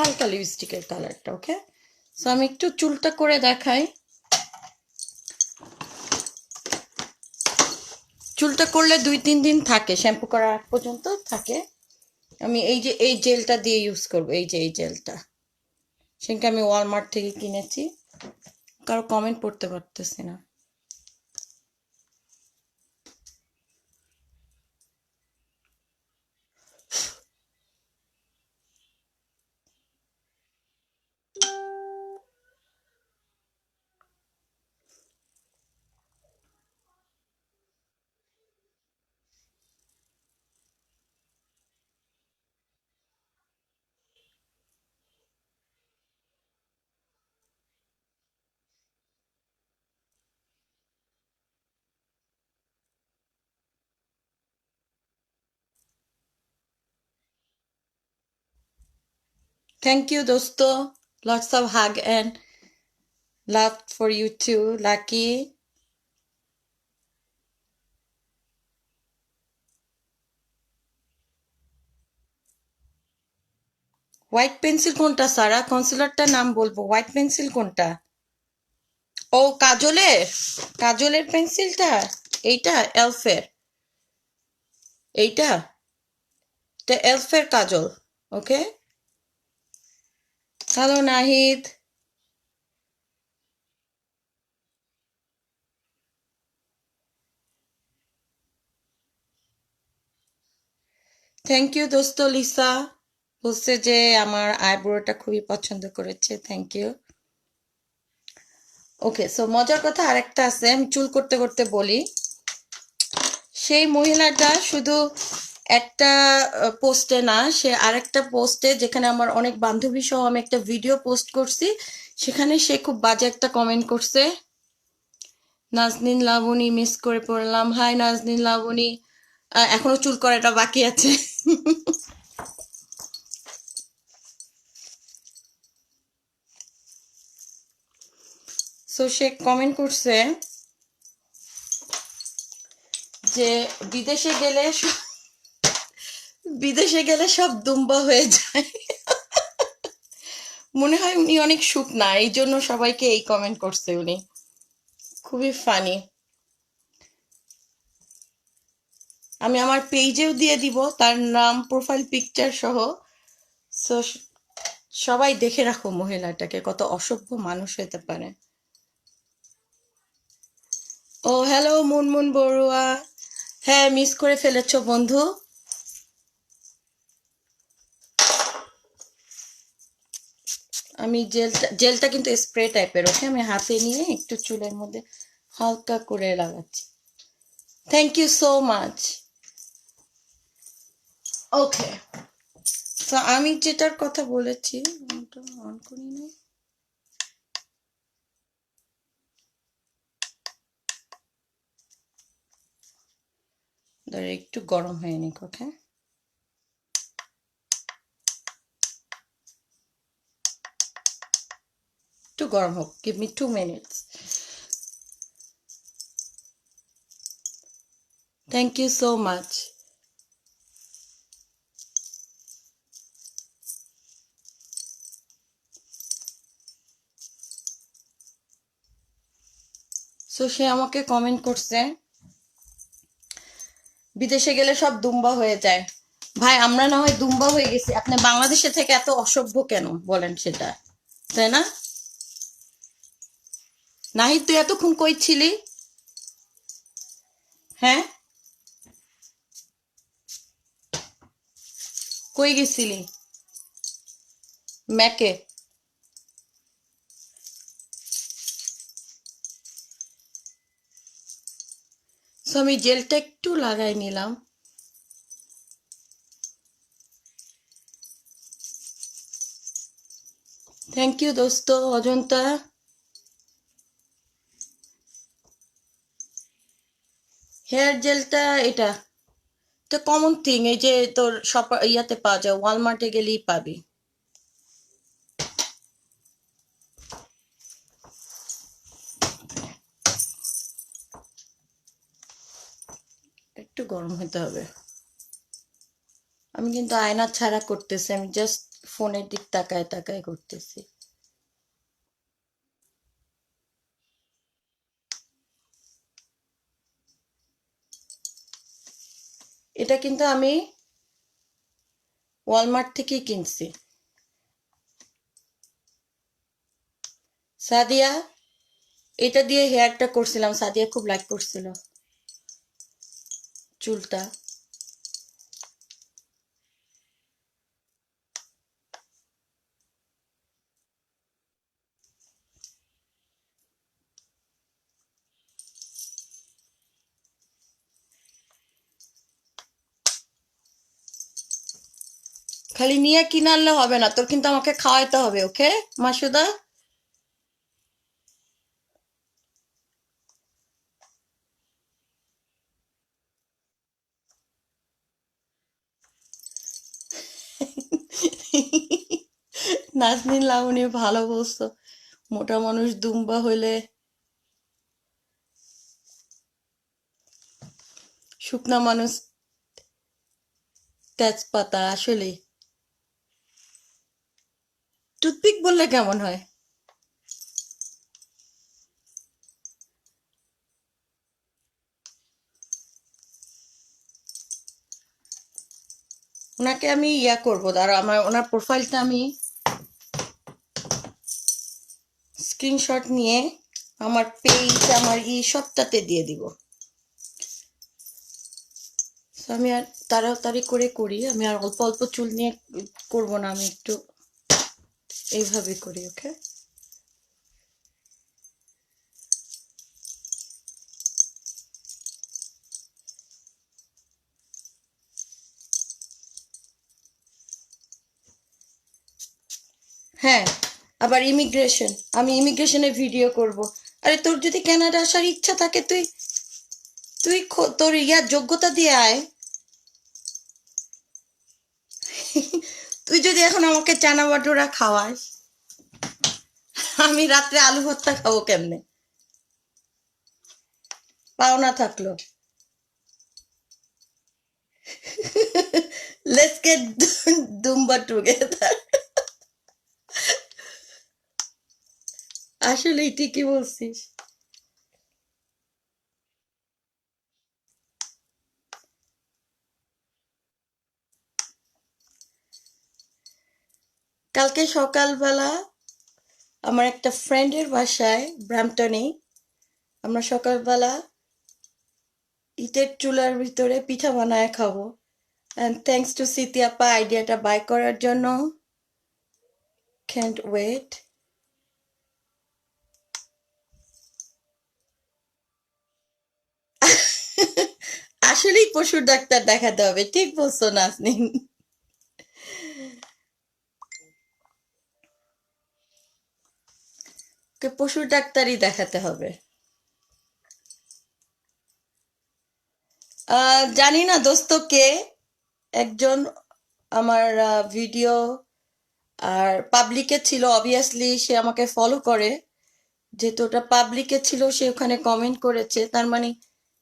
হালকা লিপস্টিকের কালারটা। ওকে, সো আমি একটু চুলটা করে দেখাই। চুলটা করলে 2-3 দিন থাকে, শ্যাম্পু করার আগ পর্যন্ত থাকে। আমি এই জেলটা দিয়ে ইউজ করব, এই জেলটা সেটা আমি ওয়ালমার্ট থেকে কিনেছি। কারো কমেন্ট পড়তে পারতেছি না। থ্যাংক ইউ দোস্ত, lots of hug and love for you too Lucky. White pencil কোনটা সারা? কনসিলারটার নাম বলবো, হোয়াইট পেন্সিল কোনটা? ও কাজলের পেন্সিলটা, এইটা এলফের, এইটা এটা এলফের কাজল। ওকে, হ্যালো নাহিদ, থ্যাংক ইউ দোস্ত। লিসা বলছে যে আমার আইব্রোটা খুবই পছন্দ করেছে, থ্যাংক ইউ। ওকে, সো মজার কথা আরেকটা আছে, আমি চুল করতে করতে বলি। সেই মহিলাটা শুধু একটা পোস্টে না, সে আরেকটা পোস্টে, যেখানে আমার অনেক বান্ধবী সহ আমি একটা ভিডিও পোস্ট করছি, সেখানে সে খুব বাজে একটা কমেন্ট করছে। নাজনীন লাবণী, মিস করে পড়লাম। হাই নাজনীন লাবণী, এখনো চুল করাটা বাকি আছে। সো সে কমেন্ট করছে যে বিদেশে গেলে সব দুম্বা হয়ে যায়। মনে হয় উনি অনেক শুকনা, এই জন্য সবাইকে এই কমেন্ট করছে উনি। খুবই ফানি। আমি আমার পেজেও দিয়ে দিব তার নাম, প্রোফাইল পিকচার সহ। সো সবাই দেখে রাখো মহিলাটাকে, কত অসভ্য মানুষ হতে পারে। ও হ্যালো মুনমুন বড়ুয়া, হ্যাঁ মিস করে ফেলেছো বন্ধু। আমি জেলটা কিন্তু স্প্রে টাইপের। ওকে, আমি হাতে নিয়ে একটু চুলের মধ্যে হালকা করে লাগাচ্ছি। Thank you so much. Okay, তো আমি যেটার কথা বলেছি, অন করি না, একটু গরম হয়ে নিক। ওকে, একটু গরম হোক, give me 2 minutes। Thank you so much. So সে আমাকে কমেন্ট করছে বিদেশে গেলে সব দুম্বা হয়ে যায়। ভাই আমরা না হয় দুম্বা হয়ে গেছি, আপনি বাংলাদেশে থেকে এত অসভ্য কেন বলেন সেটা, তাই না? নাহিদ তুই এতক্ষণ কই ছিলি? হ্যাঁ, কই গেছিলি? ম্যাকে? সো আমি জেলটা একটু লাগাই নিলাম। থ্যাংক ইউ দোস্ত অজন্তা। হেয়ার জেলটা এটা তো কমন থিং, এই যে তোর সব ইয়াতে পাওয়া যায়, ওয়ালমার্টে গেলেই পাবি। একটু গরম হতে হবে। আমি কিন্তু আয়না ছাড়া করতেছি, আমি জাস্ট ফোনের দিক তাকায় তাকায় করতেছি। এটা কিন্তু আমি ওয়ালমার্ট থেকেই কিনছি। সাদিয়া, এটা দিয়ে হেয়ারটা করছিলাম, সাদিয়া খুব লাইক করছিল চুলটা। খালি নিয়ে কিনে আনলে হবে না, তোর কিন্তু আমাকে খাওয়াইতে হবে, ওকে মাসুদা? নাজনীন লাবণী ভালো বলছো, মোটা মানুষ দুম্বা হইলে শুকনা মানুষ তেজপাতা। আসলে টুথপিক বললে কেমন হয়? ওনাকে আমি ইয়া করবো, দাঁড়া, আমার ওনার প্রোফাইলটা আমি স্ক্রিনশট নিয়ে আমার পেজ, আমার সবটাতে দিয়ে দিব। So, আমি আর তাড়াতাড়ি করে করি, আমি আর অল্প অল্প চুল নিয়ে করব না, আমি একটু এইভাবে করি, ওকে? হ্যাঁ, আবার ইমিগ্রেশন, আমি ইমিগ্রেশনের ভিডিও করব। আরে তোর যদি কানাডা আসার ইচ্ছা থাকে, তুই তুই তোর ইয়ার যোগ্যতা দিয়ে আয়। তুই যদি এখন আমাকে চানা বাটুরা খাওয়াস, আমি রাত্রে আলু ভর্তা খাবো কেমনে? পাওনা থাকলো। লেটস গেট দুম্বা টুগেদার। আসলেই ঠিকই বলছিস। কালকে সকালবেলা আমার একটা ফ্রেন্ডের বাসায় ব্র্যাম্পটনে আমরা সকালবেলা ইটের চুলার ভিতরে পিঠা বানায় খাবো। অ্যান্ড থ্যাংকস টু সিতি আপা আইডিয়াটা বাই করার জন্য। Can't wait. আসলেই পশুর ডাক্তার দেখাতে হবে, ঠিক বলছো নাজনীন। ওকে পশুর ডাক্তারই দেখাতে হবে। জানি না দোস্ত কে, একজন আমার ভিডিও আর পাবলিকে ছিল, অবভিয়াসলি সে আমাকে ফলো করে, যেহেতু ওটা পাবলিকে ছিল সে ওখানে কমেন্ট করেছে, তার মানে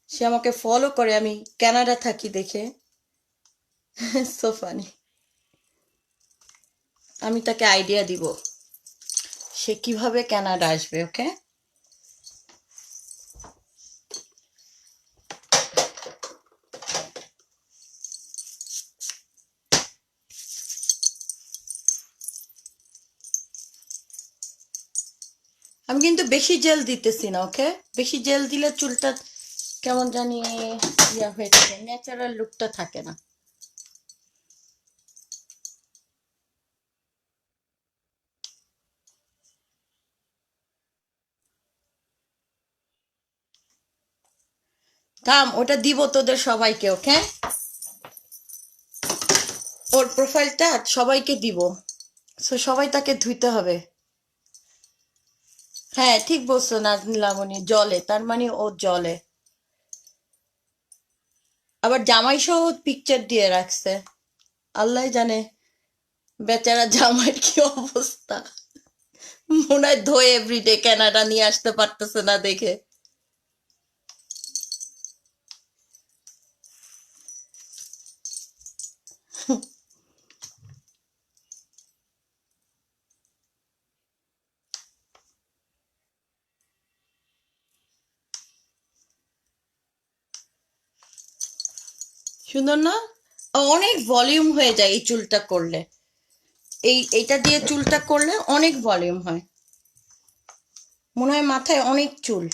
সে আমাকে ফলো করে, আমি কানাডা থাকি দেখে। So funny. আমি তাকে আইডিয়া দিব সে কিভাবে কানাডা আসবে, ওকে? আমি কিন্তু বেশি জেল দিতেছি না, ওকে? বেশি জেল দিলে চুলটা কেমন জানি ইয়া হয়ে থাকে, ন্যাচারাল লুকটা থাকে না। থাম, ওটা দিব তোদের সবাইকে, ওকে? ওর প্রোফাইলটা সবাইকে দিব, সো সবাই তাকে ধুইতে হবে। হ্যাঁ ঠিক বলছো নাজনীন লাবণী, জলে, তার মানে ও জলে। আবার জামাই সহ পিকচার দিয়ে রাখছে, আল্লাহ জানে বেচারা জামাইয়ের কি অবস্থা। মনে হয় ধোয়ে এভরিডে, কানাডা নিয়ে আসতে পারতেছে না দেখে। সুন্দর না? অনেক ভলিউম হয়ে যায় এই চুলটা করলে। এইটা দিয়ে চুলটা করলে অনেক ভলিউম হয়, মনে হয় মাথায় অনেক চুল।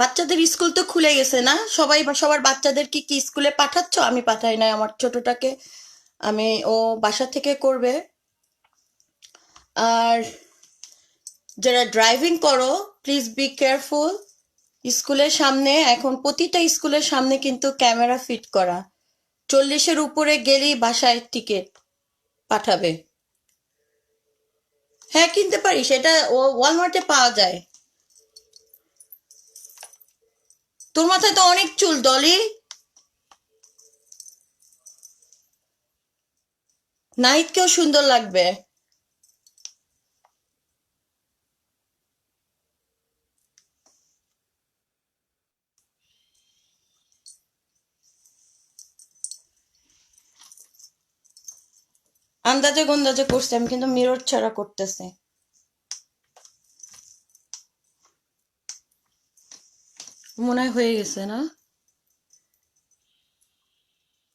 বাচ্চাদের স্কুল তো খুলে গেছে না? সবাই সবার বাচ্চাদের কি স্কুলে পাঠাচ্ছ? আমি পাঠাই নাই আমার ছোটটাকে। ও বাসা থেকে করবে। আর যারা ড্রাইভিং করো, প্লিজ বি কেয়ারফুল। স্কুলের সামনে এখন প্রতিটা স্কুলের সামনে কিন্তু ক্যামেরা ফিট করা। 40-এর উপরে গেলেই বাসায় টিকিট পাঠাবে। হ্যাঁ, কিনতে পারিস, এটা ওয়ালমার্টে পাওয়া যায়। তোর মাথায় তো অনেক চুল ডলি। নাহিদকেও সুন্দর লাগবে। আন্দাজে গন্দাজে করছে, আমি কিন্তু মিরর ছাড়া করতেছি। মনে হয় হয়ে গেছে না?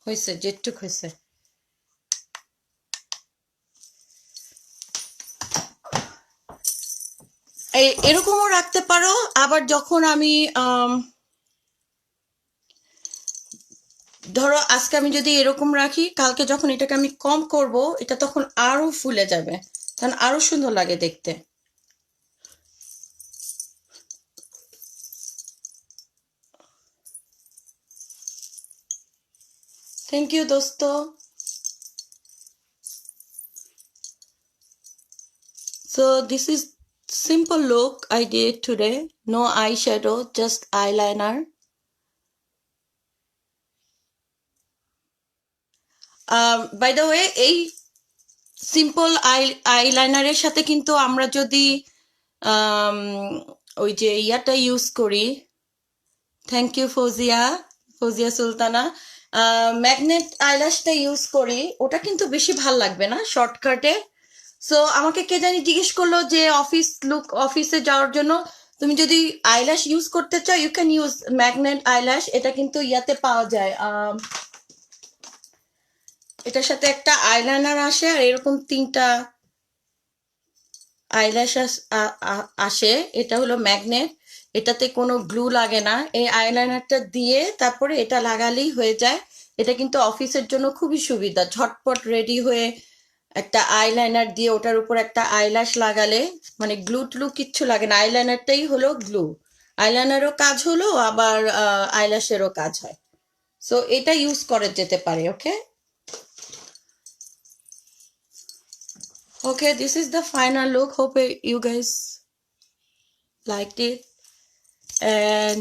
হয়েছে, যেটুক হয়েছে। এরকমও রাখতে পারো। আবার যখন আমি ধরো আজকে আমি যদি এরকম রাখি, কালকে যখন এটাকে আমি কম করব, এটা তখন আরো ফুলে যাবে, তখন আরো সুন্দর লাগে দেখতে। থ্যাংক ইউ দোস্ত। So this is simple look I did today. No eyeshadow, just eyeliner. By the way, এই সিম্পল আইলাইনারের সাথে কিন্তু আমরা যদি ওই যে ইয়াটা ইউজ করি, thank you Fauzia Sultana, magnet আইল্যাশটা ইউজ করি, ওটা কিন্তু বেশি ভাল লাগবে না শর্টকাটে। সো আমাকে কে জানি জিজ্ঞেস করলো যে অফিসে যাওয়ার জন্য তুমি যদি আইল্যাশ ইউজ করতে চাও, you can use magnet eyelash. এটা কিন্তু ইয়াতে পাওয়া যায়, এটার সাথে একটা আইলাইনার আসে আর এরকম 3টা আইল্যাশ আসে। এটা হলো ম্যাগনেট, এটাতে কোনো গ্লু লাগে না। এই আইলাইনারটা দিয়ে তারপরে এটা লাগালেই হয়ে যায়। এটা কিন্তু অফিসের জন্য খুবই সুবিধা, ঝটপট রেডি হয়ে একটা আইলাইনার দিয়ে ওটার উপর একটা আইল্যাশ লাগালে, মানে গ্লু ট্লু কিচ্ছু লাগে না, আইলাইনারটাই হলো গ্লু। আইলাইনারও কাজ হলো, আবার আইল্যাশেরও কাজ হয়। সো এটা ইউজ করে যেতে পারে। ওকে okay, this is the final look. Hope you guys liked it. And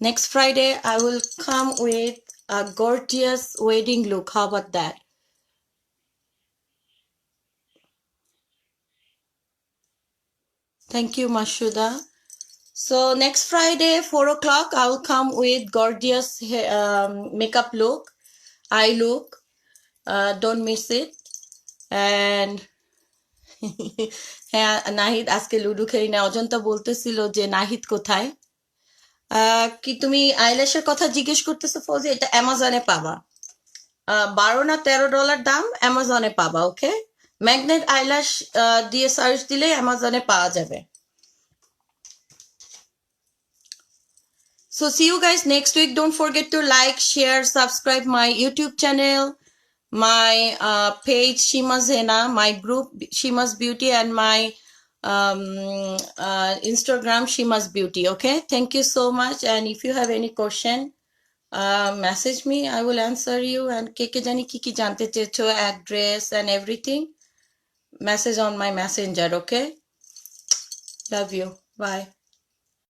next Friday I will come with a gorgeous wedding look. How about that? Thank you, Mashuda. So next Friday 4 o'clock I will come with gorgeous makeup look, eye look. Don't miss it. And হ্যাঁ, নাহিদ আজকে ludo খেলি না। অজন্তা বলতেছিল যে নাহিদ কোথায়। কি তুমি আইল্যাশের কথা জিজ্ঞেস করতেছো ফৌজি? এটা অ্যামাজনে পাবা, $12 না $13 দাম, অ্যামাজনে পাবা। ওকে, ম্যাগনেট আইল্যাশ দিয়ে সার্চ দিলে অ্যামাজনে পাওয়া যাবে। So see you guys next week. Don't forget to like, share, subscribe my YouTube channel, my page Shima Zena, my group Shima's Beauty, and my Instagram Shima's Beauty. Okay, thank you so much. And if you have any question, message me, I will answer you. And কে জানি কি জানতে চেয়েছো, address and everything, message on my messenger. Okay, love you, bye.